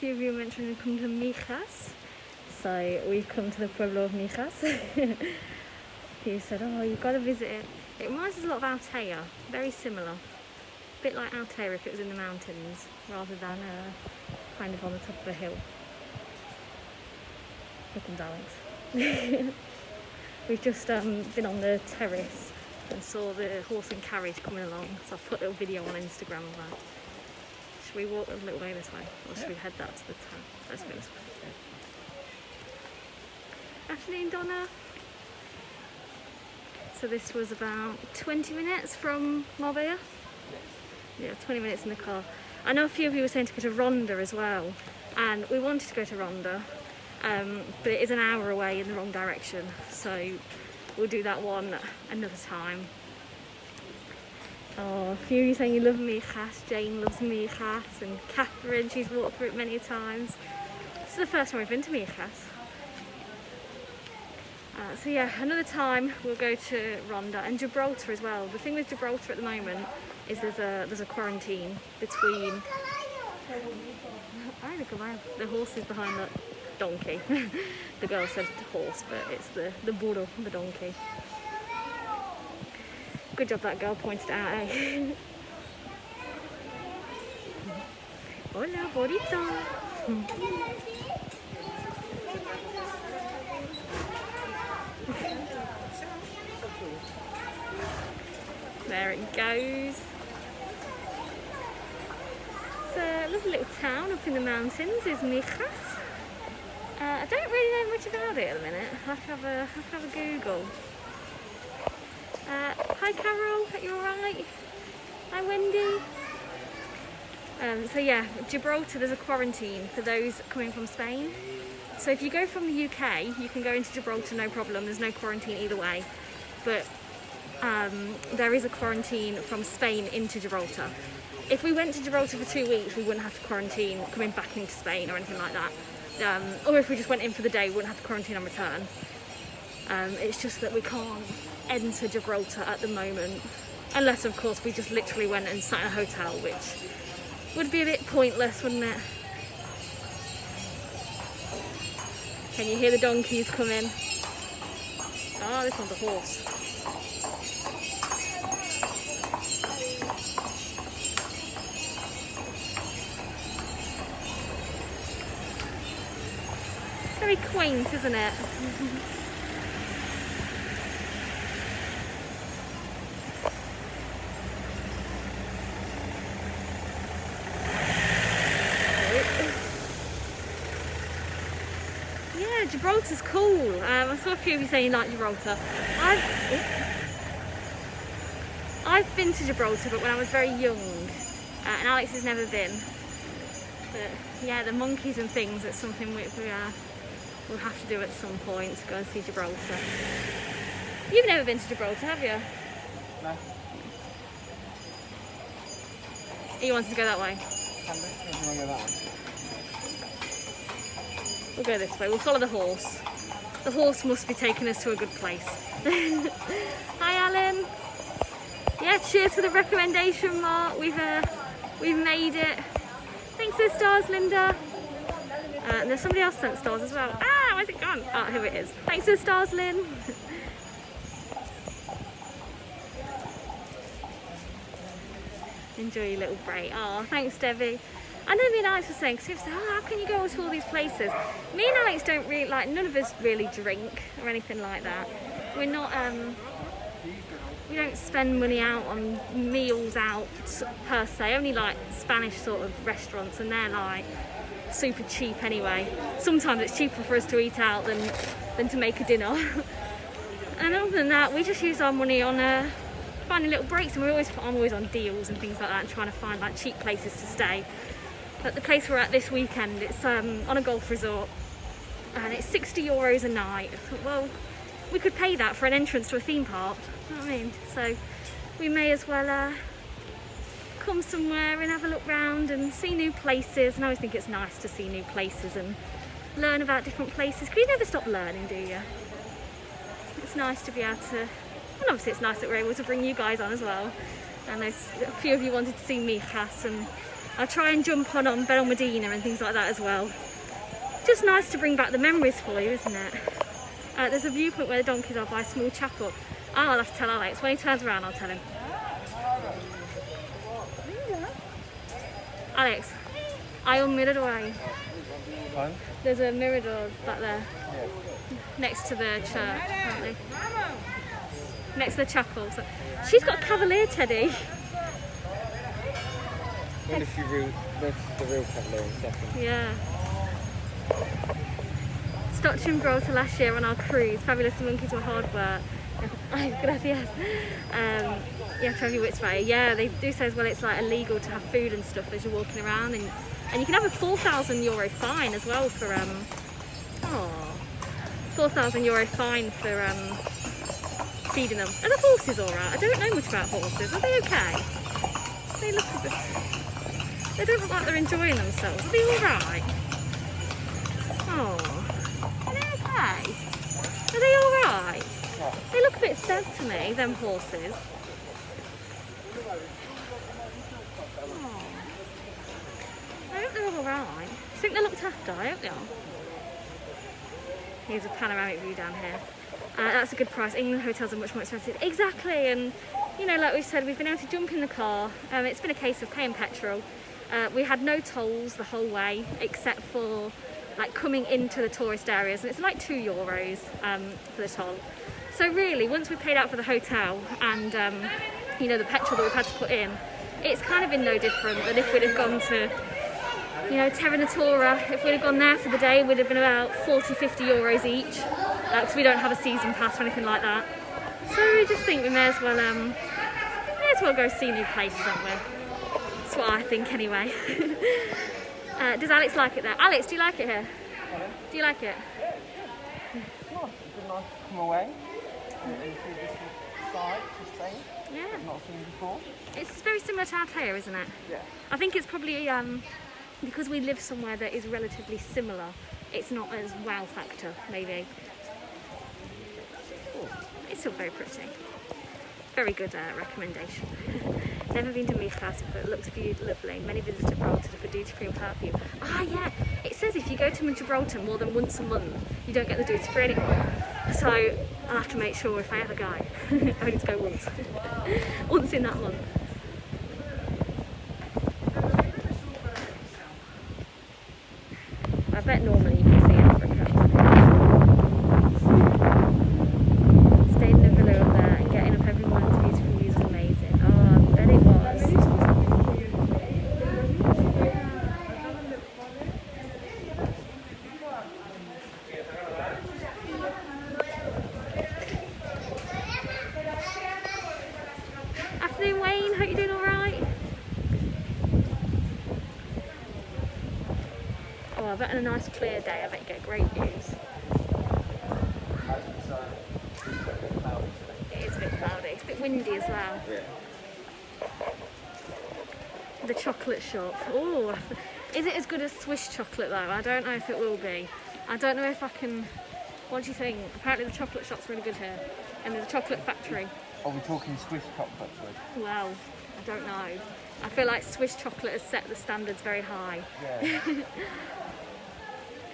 few of you mentioned come to Mijas, so we've come to the pueblo of Mijas. Few said, oh, you've got to visit it. It reminds us a lot of Altea, very similar. A bit like Altea if it was in the mountains, rather than kind of on the top of a hill. Here comes Alex. We've just been on the terrace and saw the horse and carriage coming along, so I've put a little video on Instagram of that. Should we walk a little way this way, or should we head that to the town? Let's go this way. Afternoon, Donna. So this was about 20 minutes from Marbella? Yeah, 20 minutes in the car. I know a few of you were saying to go to Ronda as well, and we wanted to go to Ronda, but it is an hour away in the wrong direction, so we'll do that one another time. Oh, a few of you saying you love Mijas. Jane loves Mijas, and Catherine, she's walked through it many times. This is the first time we've been to Mijas. So yeah, another time we'll go to Ronda and Gibraltar as well. The thing with Gibraltar at the moment is there's a quarantine between the horse is behind that donkey. The girl said horse, but it's the burro, the donkey. Good job that girl pointed it out, eh? Hola, bonita. There it goes. It's a lovely little town up in the mountains, is Mijas. I don't really know much about it at the minute. I have to have a Google. Hi Carol, are you alright? Hi Wendy. So yeah, Gibraltar, there's a quarantine for those coming from Spain. So if you go from the UK, you can go into Gibraltar, no problem. There's no quarantine either way. But there is a quarantine from Spain into Gibraltar. If we went to Gibraltar for 2 weeks, we wouldn't have to quarantine coming back into Spain or anything like that. Or if we just went in for the day, we wouldn't have to quarantine on return. It's just that we can't enter Gibraltar at the moment. Unless, of course, we just literally went and sat in a hotel, which would be a bit pointless, wouldn't it? Can you hear the donkeys coming? Oh, this one's a horse. Very quaint, isn't it? Yeah, Gibraltar's cool. I saw a few of you saying you like Gibraltar. I've been to Gibraltar, but when I was very young, and Alex has never been. But yeah, the monkeys and things, it's something we'll have to do at some point, to go and see Gibraltar. You've never been to Gibraltar, have you? No. You wanted to go that way? We'll go this way. We'll follow the horse. The horse must be taking us to a good place. Hi, Alan. Yeah, cheers for the recommendation, Mark. We've made it. Thanks for the stars, Linda. And there's somebody else sent stars as well. Ah, where's it gone? Ah, here it is. Thanks for the stars, Lynn. Enjoy your little break. Oh, thanks, Debbie. I know me and Alex were saying, because people say, oh, how can you go to all these places? Me and Alex don't really, like, none of us really drink or anything like that. We're not, we don't spend money out on meals out per se, only like Spanish sort of restaurants, and they're like super cheap anyway. Sometimes it's cheaper for us to eat out than to make a dinner. And other than that, we just use our money on finding little breaks, and I'm always on deals and things like that, and trying to find like cheap places to stay. But the place we're at this weekend, it's on a golf resort, and it's €60 a night. I thought, well, we could pay that for an entrance to a theme park, you know what I mean? So we may as well come somewhere and have a look round and see new places. And I always think it's nice to see new places and learn about different places, because you never stop learning, do you? It's nice to be able to, and obviously it's nice that we're able to bring you guys on as well. And there's a few of you wanted to see Mijas, and I try and jump on Bel Medina and things like that as well. Just nice to bring back the memories for you, isn't it? There's a viewpoint where the donkeys are by a small chapel. I'll have to tell Alex. When he turns around, I'll tell him. Alex, hay un mirador. There's a mirador back there. Next to the church, apparently. Next to the chapel. So, she's got a Cavalier Teddy. When is the real Cavalier in a second? Yeah. Stockton and Gibraltar last year on our cruise. Fabulous, the monkeys were hard work. Ay, gracias. You have to have your wits about it. Yeah, they do say as well it's like illegal to have food and stuff as you're walking around, and you can have a €4,000 fine as well for €4,000 fine for feeding them. Are the horses alright? I don't know much about horses. Are they okay? They look a bit... They don't look like they're enjoying themselves. Are they alright? Oh. Are they okay? Are they alright? They look a bit sad to me, them horses. Oh. I hope they're alright. I think they're looked after. I hope they are. Here's a panoramic view down here. That's a good price. England hotels are much more expensive. Exactly, and you know, like we said, we've been able to jump in the car. It's been a case of paying petrol. We had no tolls the whole way, except for like coming into the tourist areas, and it's like €2 for the toll. So really, once we paid out for the hotel and you know, the petrol that we've had to put in, it's kind of been no different than if we'd have gone to, you know, Terra Natura. If we'd have gone there for the day, it would have been about €40–50 each, because we don't have a season pass or anything like that. So we just think we may as well go see new places, don't we? That's what I think anyway. Does Alex like it there? Alex, do you like it here? Do you like it? It's nice. It's been nice to come away and see different sights of Spain. Yeah. I've not seen before. It's very similar to Altea, isn't it? Yeah. I think it's probably because we live somewhere that is relatively similar, it's not as wow factor, maybe. It's still very pretty. Very good recommendation. Never been to Mijas, but it looks lovely. Many visitors to Gibraltar for duty-free and perfume. Ah, yeah. It says if you go to Gibraltar more than once a month, you don't get the duty-free anymore. So I'll have to make sure if I ever go, I only to go once. Once in that month. I bet normally you can see Africa. Staying in a villa up there and getting up every morning to beautiful views is amazing. Oh, I bet it was. Afternoon, Wayne. Hope you're doing all right. Oh, I bet on a nice clear day, I bet you get great views. It is a bit cloudy. It's a bit windy as well. Yeah. The chocolate shop. Oh, is it as good as Swiss chocolate though? I don't know if it will be. I don't know if I can. What do you think? Apparently the chocolate shop's really good here, and there's a chocolate factory. Are we talking Swiss chocolate? Well, I don't know. I feel like Swiss chocolate has set the standards very high. Yeah.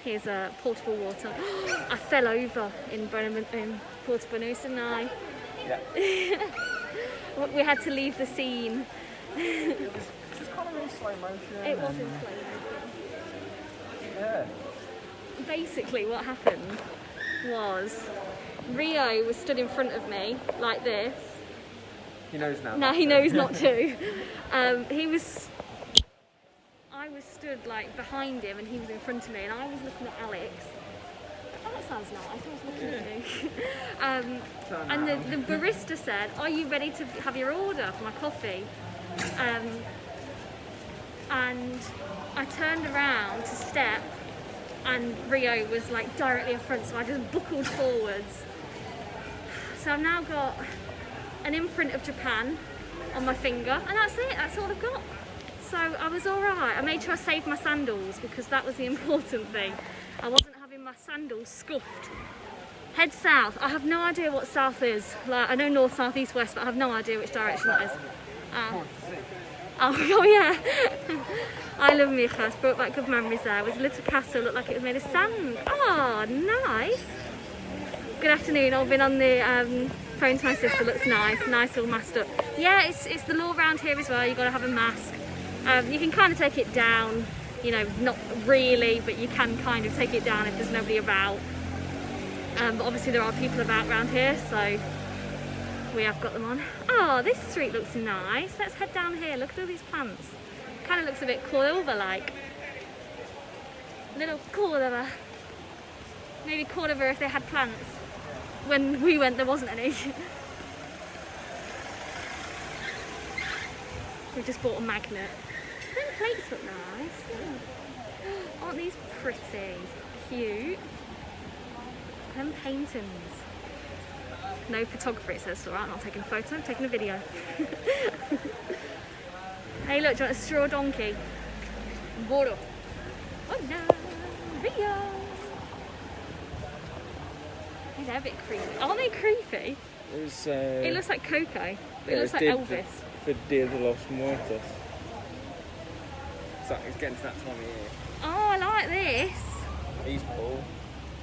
Here's a portable water. I fell over in Porto Banús, didn't I? Yeah. We had to leave the scene. It was kind of in slow motion. It was in slow motion. Yeah. Basically what happened was Rio was stood in front of me like this. He knows now. Now he knows not to. I was stood like behind him and he was in front of me, and I was looking at Alex. Oh, that sounds nice. I was looking at you. And the barista said, "Are you ready to have your order for my coffee?" And I turned around to step, and Rio was like directly in front, so I just buckled forwards. So I've now got an imprint of Japan on my finger, and that's it. That's all I've got. So I was all right. I made sure I saved my sandals because that was the important thing. I wasn't having my sandals scuffed. Head south. I have no idea what south is. Like, I know north, south, east, west, but I have no idea which direction it is. Oh yeah. I love Mijas. Brought back good memories there. It was a little castle, looked like it was made of sand. Oh, nice. Good afternoon. I've been on the phone to my sister. Looks nice. Nice all masked up. Yeah, it's the law around here as well. You've got to have a mask. You can kind of take it down. You know, not really, but you can kind of take it down if there's nobody about. But obviously there are people about around here, so we have got them on. Oh, this street looks nice. Let's head down here. Look at all these plants. Kind of looks a bit Cordova-like. Little Cordova. Maybe Cordova if they had plants. When we went, there wasn't any. We just bought a magnet. Them plates look nice. Oh. Aren't these pretty? Cute. Them paintings. No photography, it says. So I'm not taking a photo, I'm taking a video. Hey look, do you want a straw donkey? Boro. Oh no, Rio. Hey, they're a bit creepy. Aren't they creepy? It looks like Coco, but it looks like Elvis. For Dia de los Muertos. It's getting to that time of year. Oh, I like this. He's cool.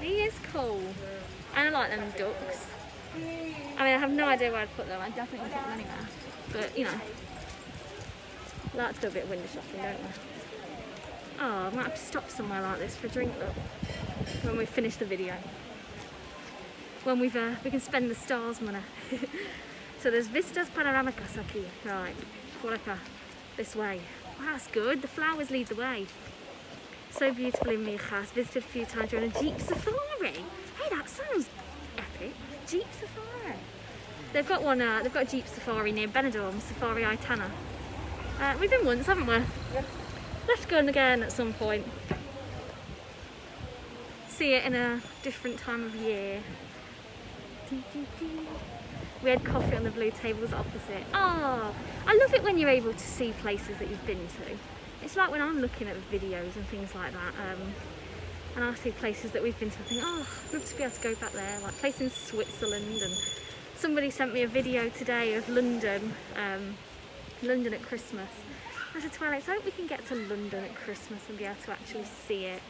He is cool. And I like them ducks. I mean, I have no idea where I'd put them. I definitely wouldn't put them anywhere. But, you know, we like to do a bit of window shopping, don't we? Oh, I might have to stop somewhere like this for a drink, look. When we finish the video. When we can spend the stars money. So there's vistas panoramicas aquí. Right, por acá. This way. Wow, that's good. The flowers lead the way. So beautiful in Mijas. Visited a few times during a Jeep safari. Hey, that sounds epic. Jeep safari. They've got one. They've got a Jeep safari near Benidorm, Safari Itana. We've been once, haven't we? Yeah. Let's go again at some point. See it in a different time of year. We had coffee on the blue tables opposite. Oh, I love it when you're able to see places that you've been to. It's like when I'm looking at videos and things like that, and I see places that we've been to, I think, oh, I'd love to be able to go back there, like a place in Switzerland. And somebody sent me a video today of London, London at Christmas. I said to Alex, I hope we can get to London at Christmas and be able to actually see it.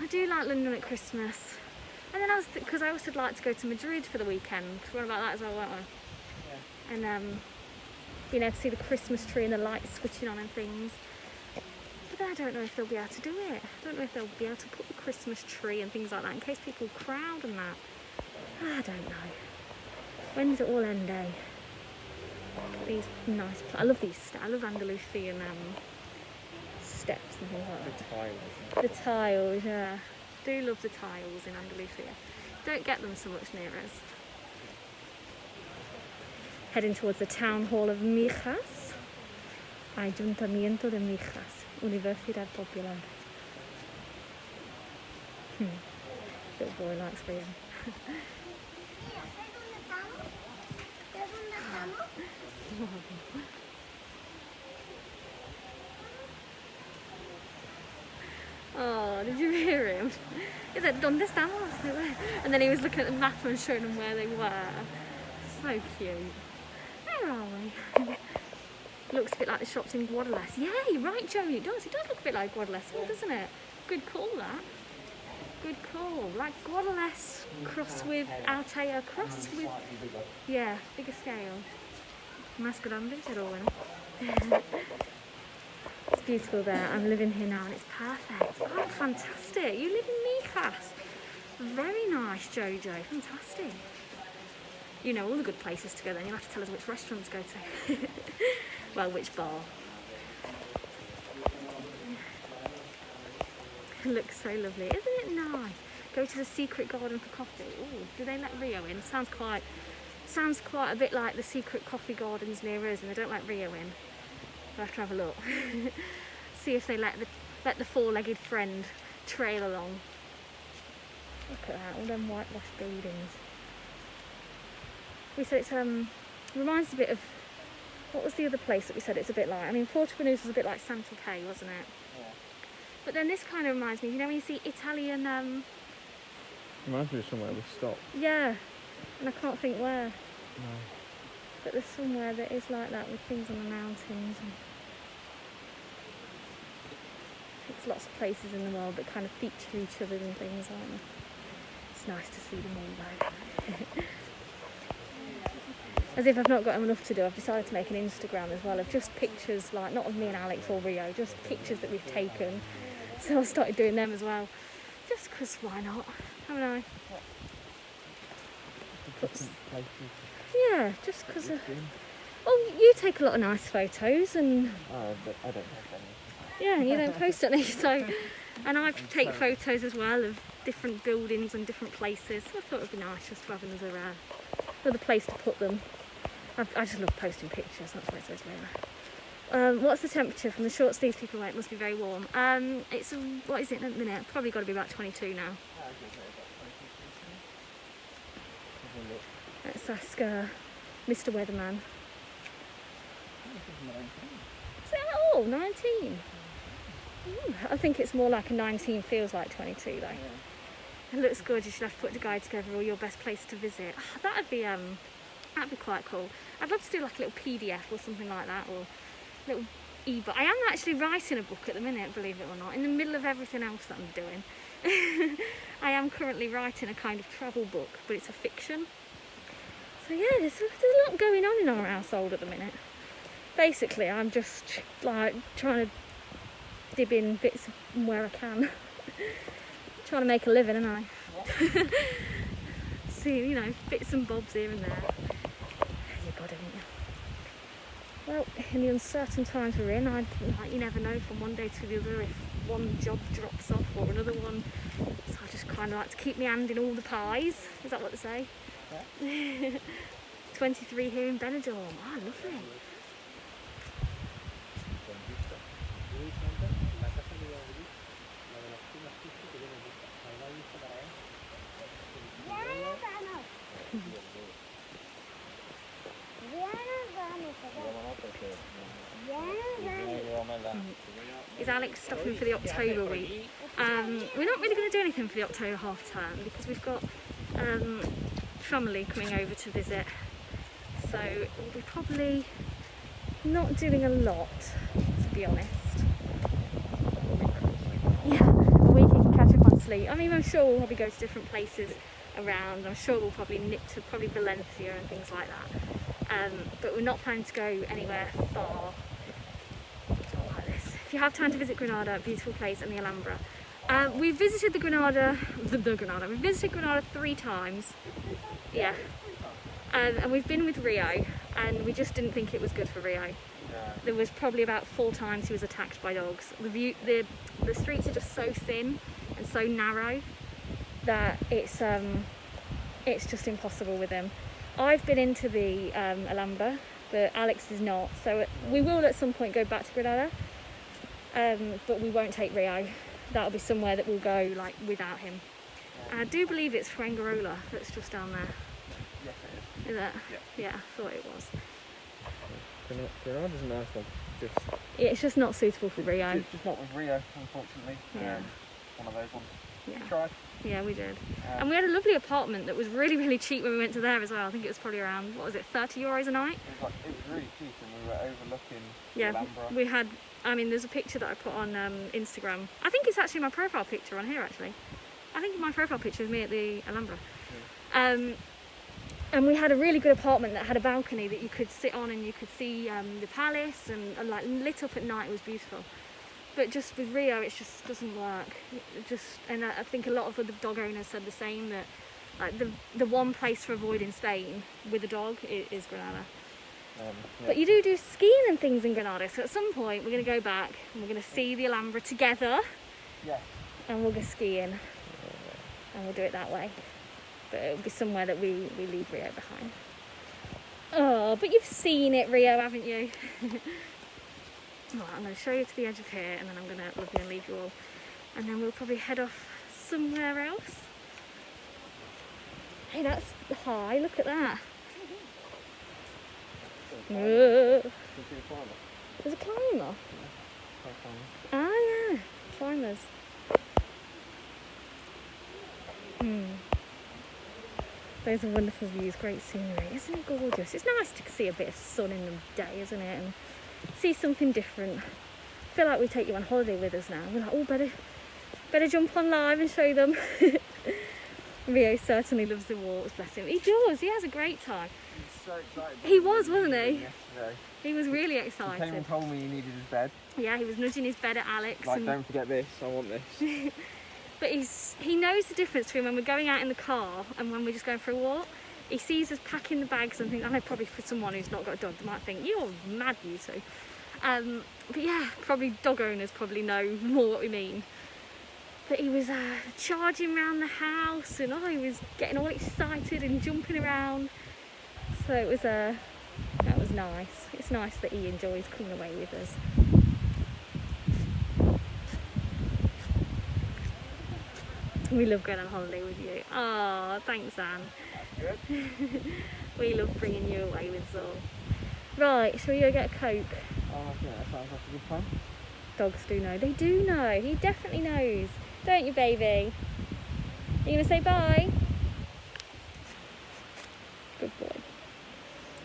I do like London at Christmas. And then because I also like to go to Madrid for the weekend. We're about that as well, weren't we? Yeah. And being able to see the Christmas tree and the lights switching on and things. But then I don't know if they'll be able to do it. I don't know if they'll be able to put the Christmas tree and things like that in case people crowd and that. I don't know. When does it all end, eh? These nice, I love these. I love Andalusian steps and things like that. The tiles. The tiles, yeah. Do love the tiles in Andalusia. Don't get them so much near us. Heading towards the town hall of Mijas. Ayuntamiento de Mijas. Universidad Popular. Little boy likes Rio. Oh, did you hear him? He said, ¿Dónde estamos? And then he was looking at the map and showing them where they were. So cute. Where are we? Looks a bit like the shops in Guadalest. Yeah, you're right, Joey, it does. It does look a bit like Guadalest, doesn't it? Good call, that. Good call. Like Guadalest crossed with Altea, crossed with... Yeah, bigger scale. Más grande, pero bueno. It's beautiful there. I'm living here now and it's perfect. Oh, fantastic. You live in Mijas. Very nice, Jojo. Fantastic. You know all the good places to go then. You'll have to tell us which restaurant to go to. Well, which bar. It looks so lovely. Isn't it nice? Go to the secret garden for coffee. Oh, do they let Rio in? Sounds quite a bit like the secret coffee gardens near us, and they don't let Rio in. We'll have to have a look. See if they let the four-legged friend trail along. Look at that, all them whitewashed buildings. We said it's reminds us a bit of, what was the other place that we said it's a bit like? I mean, Porto Banús was a bit like Santa Fe, wasn't it? Yeah. But then this kind of reminds me, you know when you see Italian... Reminds me of somewhere we stopped. Yeah, and I can't think where. No. But there's somewhere that is like that with things on the mountains. And I think there's lots of places in the world that kind of feature each other and things, aren't there? It's nice to see them all though. As if I've not got enough to do, I've decided to make an Instagram as well of just pictures, like not of me and Alex or Rio, just pictures that we've taken. So I started doing them as well. Just because why not? Haven't I? Yeah, just because of... Oh, you take a lot of nice photos and... Oh, but I don't have any. Yeah, and you don't post any, so... And I take photos as well of different buildings and different places. So I thought it would be nice just to have another place to put them. I just love posting pictures, that's what it says really. What's the temperature from the short sleeves people wear? It must be very warm. It's, what is it at the minute? Probably got to be about 22 now. Let's ask Mr. Weatherman. Is it at all? 19? I think it's more like a 19 feels like 22 though. It looks good. You should have to put a guide together all your best place to visit. That'd be quite cool. I'd love to do like a little PDF or something like that, or a little e-book. I am actually writing a book at the minute, believe it or not, in the middle of everything else that I'm doing. I am currently writing a kind of travel book, but it's a fiction. So yeah, there's a lot going on in our household at the minute. Basically, I'm just like trying to dib in bits where I can. Trying to make a living, aren't I? Yeah. See, you know, bits and bobs here and there. You got it, haven't you? Well, in the uncertain times we're in, you never know from one day to the other if one job drops off or another one. So I just kind of like to keep my hand in all the pies. Is that what they say? Yeah. 23 here in Benidorm. Oh, lovely. Is Alex stopping for the October week? We're not really going to do anything for the October half term because we've got family coming over to visit, so we're probably not doing a lot, to be honest. Yeah, a week you can catch up on sleep. I mean, I'm sure we'll probably go to different places around. I'm sure we'll probably nip to Valencia and things like that. But we're not planning to go anywhere far. Like this. If you have time to visit Granada, beautiful place, and the Alhambra. We visited Granada. We visited Granada 3 times. Yeah. And we've been with Rio, and we just didn't think it was good for Rio. There was probably about 4 times he was attacked by dogs. The streets are just so thin and so narrow that it's just impossible with him. I've been into the Alhambra, but Alex is not. So we will at some point go back to Granada, but we won't take Rio. That'll be somewhere that we'll go like without him. And I do believe it's Fuengirola that's just down there. Yes, it is. Is it? Yeah. Yeah, I thought it was. Granada's a nice one. Yeah, it's just not suitable for Rio. It's just not with Rio, unfortunately. Yeah. One of those ones. Yeah. We tried. Yeah, we did. And we had a lovely apartment that was really, really cheap when we went to there as well. I think it was probably around, what was it, €30 a night? It was really cheap, and we were overlooking the Yeah, Alhambra. we had, I mean, there's a picture that I put on Instagram. I think it's actually my profile picture on here, actually. I think my profile picture is me at the Alhambra. Yeah. And we had a really good apartment that had a balcony that you could sit on, and you could see the palace, and like lit up at night. It was beautiful. But just with Rio, it just doesn't work. And I think a lot of other dog owners said the same, that like the one place to avoid in Spain with a dog is Granada. Yeah. But you do skiing and things in Granada, so at some point we're going to go back and we're going to see the Alhambra together. Yeah. And we'll go skiing, and we'll do it that way. But it'll be somewhere that we leave Rio behind. Oh, but you've seen it, Rio, haven't you? Right, I'm going to show you to the edge of here, and then I'm going to leave you all. And then we'll probably head off somewhere else. Hey, that's high, look at that. There's a climber. Ah, yeah, climbers. Those are wonderful views, great scenery. Isn't it gorgeous? It's nice to see a bit of sun in the day, isn't it? And see something different. I feel like we take you on holiday with us now. We're like, oh, better jump on live and show them. Rio certainly loves the walks, bless him. He does, he has a great time. He's so excited. He was, wasn't he? Yesterday. He was really He came excited. and told me he needed his bed. Yeah, he was nudging his bed at Alex. Like, and... don't forget this, I want this. But he knows the difference between when we're going out in the car and when we're just going for a walk. He sees us packing the bags and thinks, I know probably for someone who's not got a dog, they might think, you're mad, you two. But yeah, probably dog owners probably know more what we mean. But he was charging around the house and he was getting all excited and jumping around. So it was that was nice. It's nice that he enjoys coming away with us. We love going on holiday with you. Oh, thanks, Anne. Good. We love bringing you away with us all. Right, shall we go get a Coke? Oh, I think that sounds like a good plan. Dogs do know. They do know. He definitely knows. Don't you, baby? Are you going to say bye? Good boy.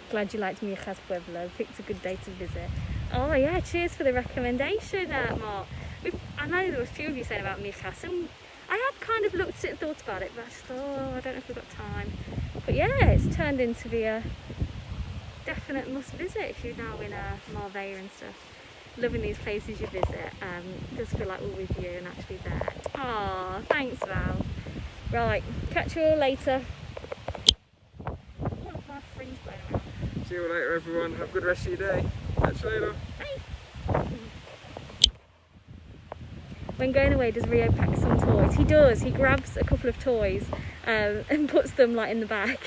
Glad you liked Mijas Pueblo. Picked a good day to visit. Oh, yeah, cheers for the recommendation, Mark. I know there were a few of you saying about Mijas, and I had kind of looked at it and thought about it, but I just thought, I don't know if we've got time. But yeah, it's turned into be a definite must visit if you're now in Marbella and stuff. Loving these places you visit. It does feel like we're with you and actually there. Oh, thanks, Val. Right, catch you all later. My fringe blown around. See you later, everyone. Have a good rest of your day. Catch you later. Bye. When going away, does Rio pack some toys? He does. He grabs a couple of toys and puts them like in the bag.